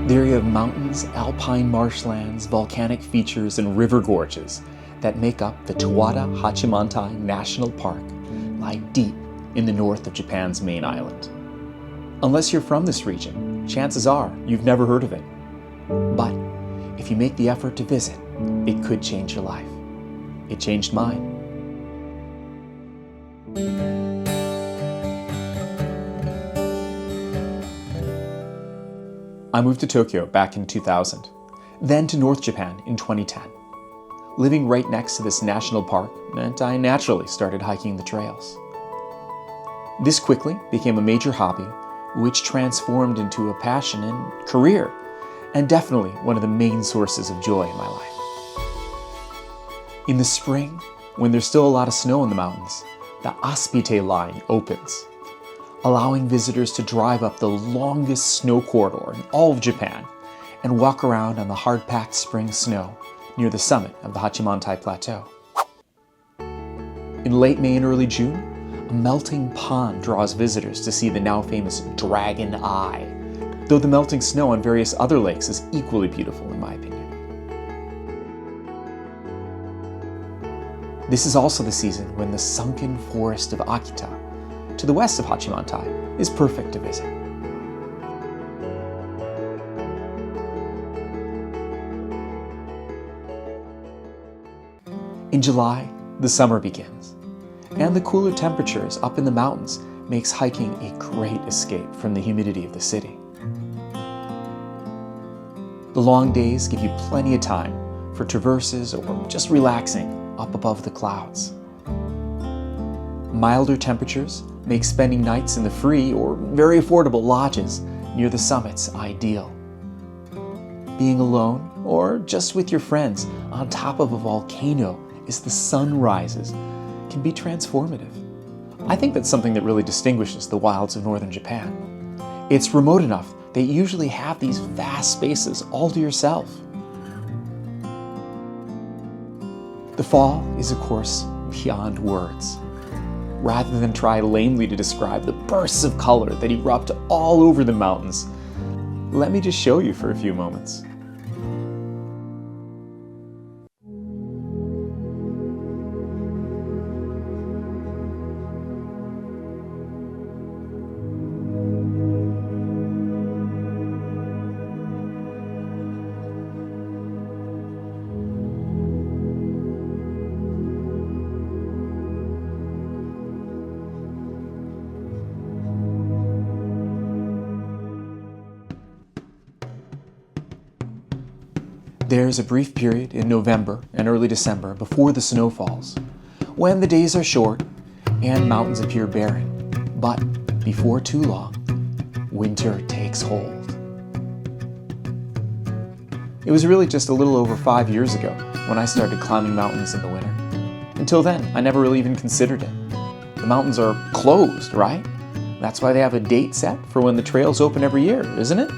The area of mountains, alpine marshlands, volcanic features, and river gorges that make up the Towada Hachimantai National Park lie deep in the north of Japan's main island. Unless you're from this region, chances are you've never heard of it. But if you make the effort to visit, it could change your life. It changed mine. I moved to Tokyo back in 2000, then to North Japan in 2010. Living right next to this national park meant I naturally started hiking the trails. This quickly became a major hobby, which transformed into a passion and career, and definitely one of the main sources of joy in my life. In the spring, when there's still a lot of snow in the mountains, the Aspite line opens, allowing visitors to drive up the longest snow corridor in all of Japan and walk around on the hard-packed spring snow near the summit of the Hachimantai Plateau. In late May and early June, a melting pond draws visitors to see the now famous Dragon Eye, though the melting snow on various other lakes is equally beautiful in my opinion. This is also the season when the sunken forest of Akita, to the west of Hachimantai, is perfect to visit. In July, the summer begins, and the cooler temperatures up in the mountains makes hiking a great escape from the humidity of the city. The long days give you plenty of time for traverses or just relaxing up above the clouds. Milder temperatures make spending nights in the free or very affordable lodges near the summits ideal. Being alone or just with your friends on top of a volcano as the sun rises can be transformative. I think that's something that really distinguishes the wilds of northern Japan. It's remote enough that you usually have these vast spaces all to yourself. The fall is, of course, beyond words. Rather than try lamely to describe the bursts of color that erupt all over the mountains, let me just show you for a few moments. There's a brief period in November and early December before the snow falls, when the days are short and mountains appear barren. But before too long, winter takes hold. It was really just a little over 5 years ago when I started climbing mountains in the winter. Until then, I never really even considered it. The mountains are closed, right? That's why they have a date set for when the trails open every year, isn't it?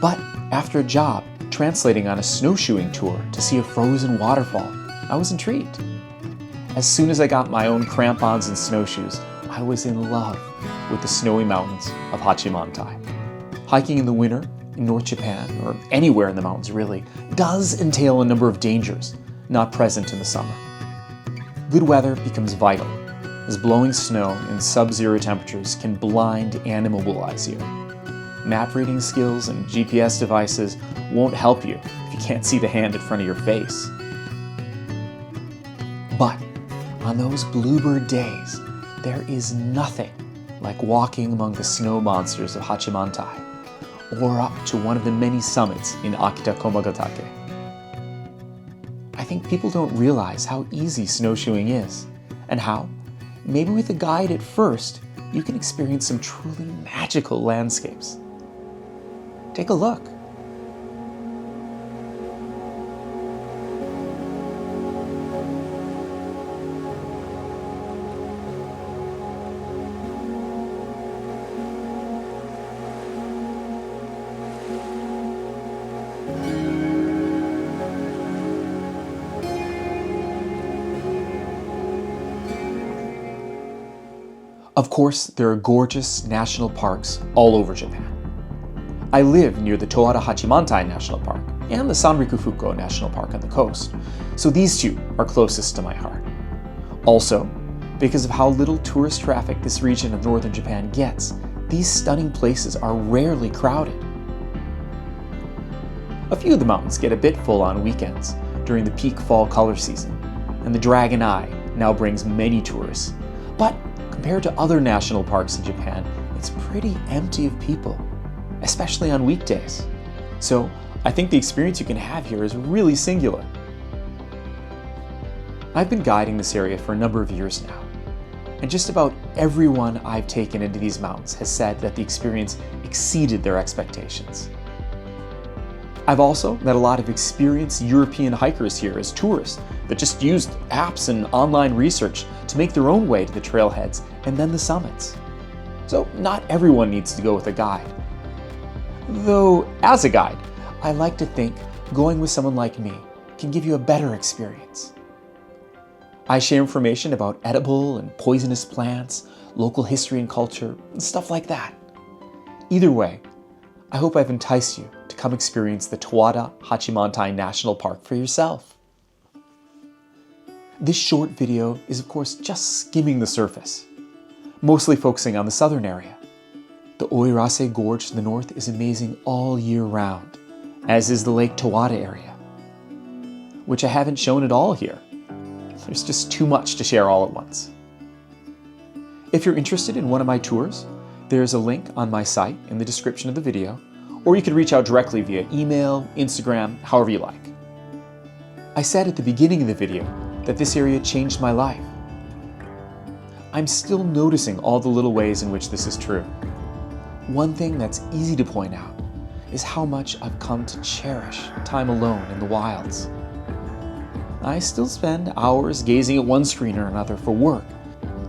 But after a job translating on a snowshoeing tour to see a frozen waterfall, I was intrigued. As soon as I got my own crampons and snowshoes, I was in love with the snowy mountains of Hachimantai. Hiking in the winter in North Japan, or anywhere in the mountains really, does entail a number of dangers not present in the summer. Good weather becomes vital, as blowing snow in sub-zero temperatures can blind and immobilize you. Map reading skills and GPS devices won't help you if you can't see the hand in front of your face. But on those bluebird days, there is nothing like walking among the snow monsters of Hachimantai or up to one of the many summits in Akita Komagatake. I think people don't realize how easy snowshoeing is and how, maybe with a guide at first, you can experience some truly magical landscapes. Take a look. Of course, there are gorgeous national parks all over Japan. I live near the Towada Hachimantai National Park and the Sanrikufuku National Park on the coast, so these two are closest to my heart. Also, because of how little tourist traffic this region of northern Japan gets, these stunning places are rarely crowded. A few of the mountains get a bit full on weekends during the peak fall color season, and the Dragon Eye now brings many tourists. But compared to other national parks in Japan, it's pretty empty of people, especially on weekdays. So I think the experience you can have here is really singular. I've been guiding this area for a number of years now, and just about everyone I've taken into these mountains has said that the experience exceeded their expectations. I've also met a lot of experienced European hikers here as tourists that just used apps and online research to make their own way to the trailheads and then the summits. So not everyone needs to go with a guide. Though, as a guide, I like to think going with someone like me can give you a better experience. I share information about edible and poisonous plants, local history and culture, and stuff like that. Either way, I hope I've enticed you to come experience the Towada Hachimantai National Park for yourself. This short video is of course just skimming the surface, mostly focusing on the southern area. The Oirase Gorge to the north is amazing all year round, as is the Lake Towada area, which I haven't shown at all here. There's just too much to share all at once. If you're interested in one of my tours, there's a link on my site in the description of the video, or you can reach out directly via email, Instagram, however you like. I said at the beginning of the video that this area changed my life. I'm still noticing all the little ways in which this is true. One thing that's easy to point out is how much I've come to cherish time alone in the wilds. I still spend hours gazing at one screen or another for work,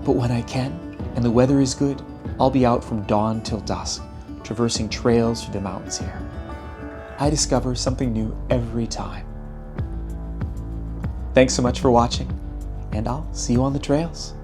but when I can and the weather is good, I'll be out from dawn till dusk, traversing trails through the mountains here. I discover something new every time. Thanks so much for watching, and I'll see you on the trails.